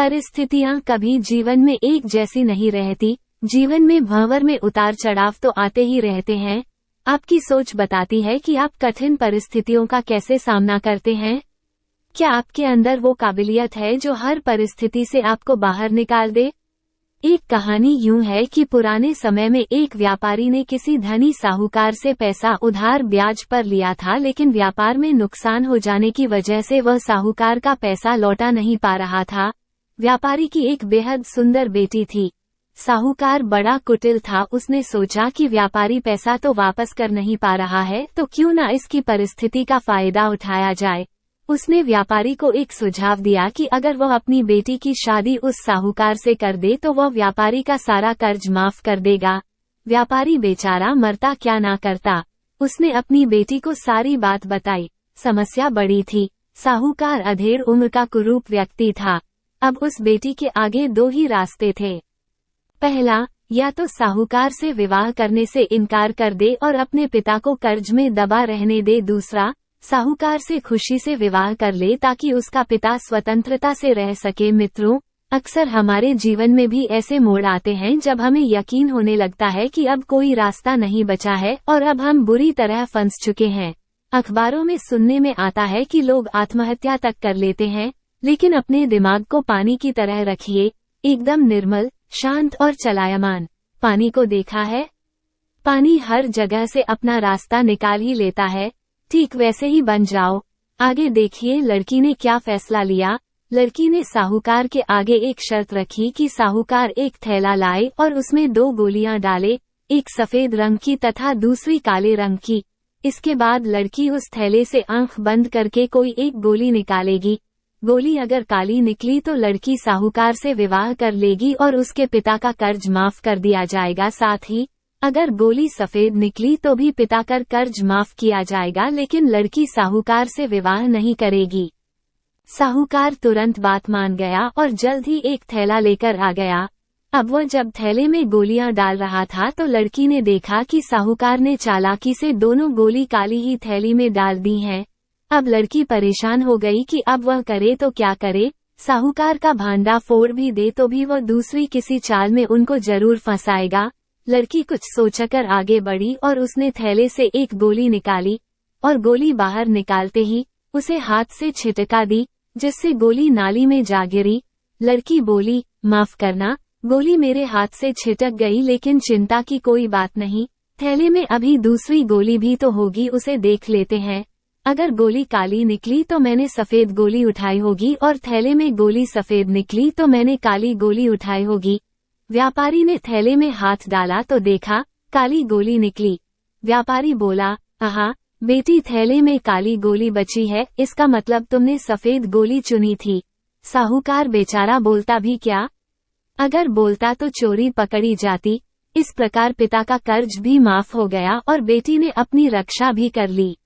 परिस्थितियां कभी जीवन में एक जैसी नहीं रहती। जीवन में भंवर में उतार चढ़ाव तो आते ही रहते हैं। आपकी सोच बताती है कि आप कठिन परिस्थितियों का कैसे सामना करते हैं। क्या आपके अंदर वो काबिलियत है जो हर परिस्थिति से आपको बाहर निकाल दे? एक कहानी यूं है कि पुराने समय में एक व्यापारी ने किसी धनी साहूकार से पैसा उधार ब्याज पर लिया था, लेकिन व्यापार में नुकसान हो जाने की वजह से वह साहूकार का पैसा लौटा नहीं पा रहा था। व्यापारी की एक बेहद सुंदर बेटी थी। साहूकार बड़ा कुटिल था। उसने सोचा कि व्यापारी पैसा तो वापस कर नहीं पा रहा है, तो क्यों न इसकी परिस्थिति का फायदा उठाया जाए। उसने व्यापारी को एक सुझाव दिया कि अगर वह अपनी बेटी की शादी उस साहूकार से कर दे तो वह व्यापारी का सारा कर्ज माफ कर देगा। व्यापारी बेचारा मरता क्या ना करता। उसने अपनी बेटी को सारी बात बताई। समस्या बड़ी थी। साहूकार अधेड़ उम्र का कुरूप व्यक्ति था। अब उस बेटी के आगे दो ही रास्ते थे। पहला, या तो साहूकार से विवाह करने से इनकार कर दे और अपने पिता को कर्ज में दबा रहने दे। दूसरा, साहूकार से खुशी से विवाह कर ले ताकि उसका पिता स्वतंत्रता से रह सके। मित्रों, अक्सर हमारे जीवन में भी ऐसे मोड़ आते हैं जब हमें यकीन होने लगता है कि अब कोई रास्ता नहीं बचा है और अब हम बुरी तरह फंस चुके हैं। अखबारों में सुनने में आता है कि लोग आत्महत्या तक कर लेते हैं, लेकिन अपने दिमाग को पानी की तरह रखिए, एकदम निर्मल, शांत और चलायमान। पानी को देखा है? पानी हर जगह से अपना रास्ता निकाल ही लेता है। ठीक वैसे ही बन जाओ। आगे देखिए लड़की ने क्या फैसला लिया। लड़की ने साहूकार के आगे एक शर्त रखी कि साहूकार एक थैला लाए और उसमें 2 गोलियां डाले, एक सफेद रंग की तथा दूसरी काले रंग की। इसके बाद लड़की उस थैले से आंख बंद करके कोई एक गोली निकालेगी। गोली अगर काली निकली तो लड़की साहूकार से विवाह कर लेगी और उसके पिता का कर्ज माफ कर दिया जाएगा। साथ ही अगर गोली सफेद निकली तो भी पिता का कर्ज माफ किया जाएगा, लेकिन लड़की साहूकार से विवाह नहीं करेगी। साहूकार तुरंत बात मान गया और जल्द ही एक थैला लेकर आ गया। अब वह जब थैले में गोलियां डाल रहा था तो लड़की ने देखा कि साहूकार ने चालाकी से दोनों गोली काली ही थैली में डाल दी हैं। अब लड़की परेशान हो गई कि अब वह करे तो क्या करे। साहूकार का भांडा फोड़ भी दे तो भी वह दूसरी किसी चाल में उनको जरूर फंसाएगा। लड़की कुछ सोचकर आगे बढ़ी और उसने थैले से एक गोली निकाली और गोली बाहर निकालते ही उसे हाथ से छिटका दी, जिससे गोली नाली में जा गिरी। लड़की बोली, माफ करना, गोली मेरे हाथ से छिटक गई, लेकिन चिंता की कोई बात नहीं। थैले में अभी दूसरी गोली भी तो होगी, उसे देख लेते हैं। अगर गोली काली निकली तो मैंने सफेद गोली उठाई होगी और थैले में गोली सफेद निकली तो मैंने काली गोली उठाई होगी। व्यापारी ने थैले में हाथ डाला तो देखा काली गोली निकली। व्यापारी बोला, आहा बेटी, थैले में काली गोली बची है, इसका मतलब तुमने सफेद गोली चुनी थी। साहूकार बेचारा बोलता भी क्या? अगर बोलता तो चोरी पकड़ी जाती। इस प्रकार पिता का कर्ज भी माफ हो गया और बेटी ने अपनी रक्षा भी कर ली।